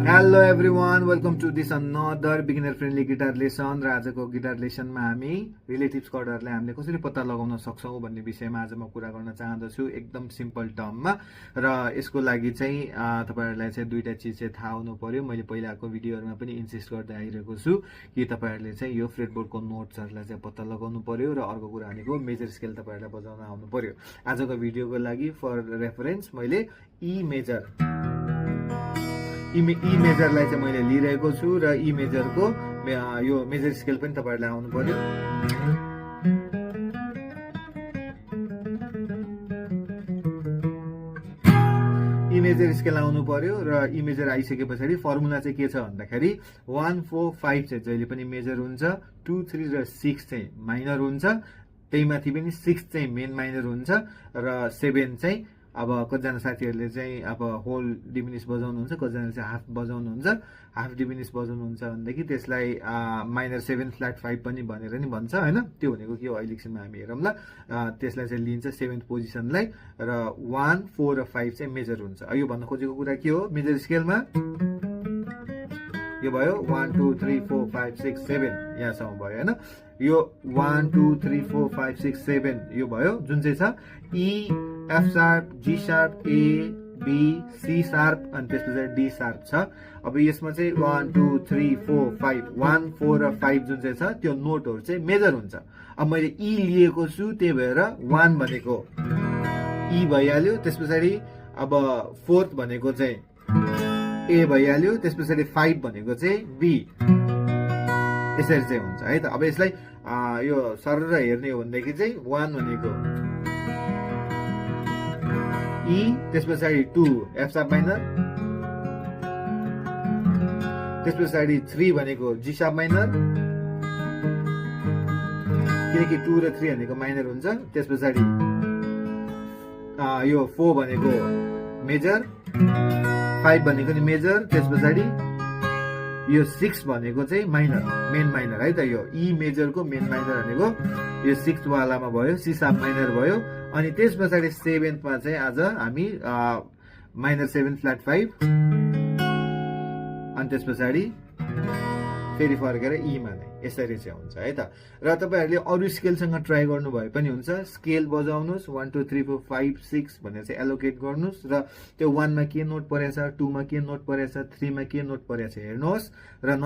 Hello everyone, welcome to this another beginner friendly guitar lesson. र आजको guitar लेसनमा हामी relative कर्डहरूलाई हामीले कसरी पत्ता लगाउन सक्छौँ भन्ने विषयमा आज म कुरा गर्न चाहँदछु एकदम सिम्पल टर्ममा। र यसको लागि चाहिँ तपाईहरुलाई चाहिँ दुईटा चिज चाहिँ थाहा हुनु पर्यो। मैले पहिलाको भिडियोहरुमा पनि इन्सिस्ट गर्दै आइरहेको छु कि तपाईहरुले चाहिँ यो फ्रेटबोर्डको नोट्सहरुलाई चाहिँ पत्ता लगाउनु पर्यो र अर्को कुरा भनेको मेजर स्केल तपाईहरुलाई बजाउन आउनु पर्यो। आजको भिडियोको लागि फर रेफरेन्स मैले ई मेजरलाई चाहिँ मैले लिइरहेको छु र ई मेजरको यो मेजर स्केल पनि तपाईहरुलाई आउनु पर्यो। ई मेजर स्केल आउनु पर्यो र ई मेजर आइसके पछाडि फर्मुला चाहिँ के छ भन्दाखेरि 1 4 5 चाहिँ जहिले पनि मेजर हुन्छ, 2 3 र 6 चाहिँ माइनर हुन्छ, त्यहीमाथि पनि 6 चाहिँ मेन माइनर हुन्छ र 7 चाहिँ अब कतिजना साथीहरूले चाहिँ अब होल डिमिनिस बजाउनुहुन्छ, कतिजनाले चाहिँ हाफ बजाउनुहुन्छ। हाफ डिमिनिस बजाउनुहुन्छ भनेदेखि त्यसलाई माइनर 7 फ्ल्याट 5 पनि भनेर नि भन्छ हैन। त्यो भनेको के हो अहिले एकछिनमा हामी हेरौँला। त्यसलाई चाहिँ लिन्छ 7th पोजिसनलाई र 1 4 र 5 चाहिँ मेजर हुन्छ। यो भन्न खोजेको कुरा के हो, मेजर स्केलमा यो भयो 1 2 3 4 5 6 7 यहाँसम्म भयो हैन। यो 1 2 3 4 5 6 7 यो भयो जुन चाहिँ छ E F sharp, G sharp, A B C sharp अनि त्यसपछि डी शार्प छ। अब यसमा चाहिँ 1 2 3 4 5 1 4 र 5 जुन चाहिँ छ त्यो नोटहरु चाहिँ मेजर हुन्छ। अब मैले ई लिएको छु त्यही भएर 1 भनेको ई भइहाल्यो, त्यसपछि अब 4th भनेको चाहिँ ए भइहाल्यो, त्यसपछि 5 भनेको चाहिँ बी। यसरी चाहिँ हुन्छ है त। अब यसलाई यो सरर हेर्ने हो भनेदेखि चाहिँ 1 भनेको ई, त्यसपछि 2 एफ शार्प माइनर, त्यसपछि 3 भनेको जी शार्प माइनर किनकि 2 र 3 भनेको माइनर हुन्छ, त्यसपछि यो 4 भनेको मेजर, 5 भनेको नि मेजर, त्यसपछि यो 6 भनेको चाहिँ माइनर, मेन माइनर है त। यो ई मेजरको मेन माइनर भनेको यो 6th वालामा भयो, सी शार्प माइनर भयो। अनि त्यस पछाडि 7th मा चाहिँ आज हामी माइनर 7 फ्ल्याट 5 अनि त्यस पछाडि फेरि फर्केर ई मा नै यसरी चाहिँ हुन्छ है त। र तपाईहरुले अरु स्केलसँग ट्राई गर्नु भए पनि हुन्छ। स्केल बजाउनुस् 1 2 3 4 5 6 भनेर चाहिँ एलोकेट गर्नुस् र त्यो 1 मा के नोट परेछ, 2 मा के नोट परेछ, 3 मा के नोट परेछ हेर्नुहोस् र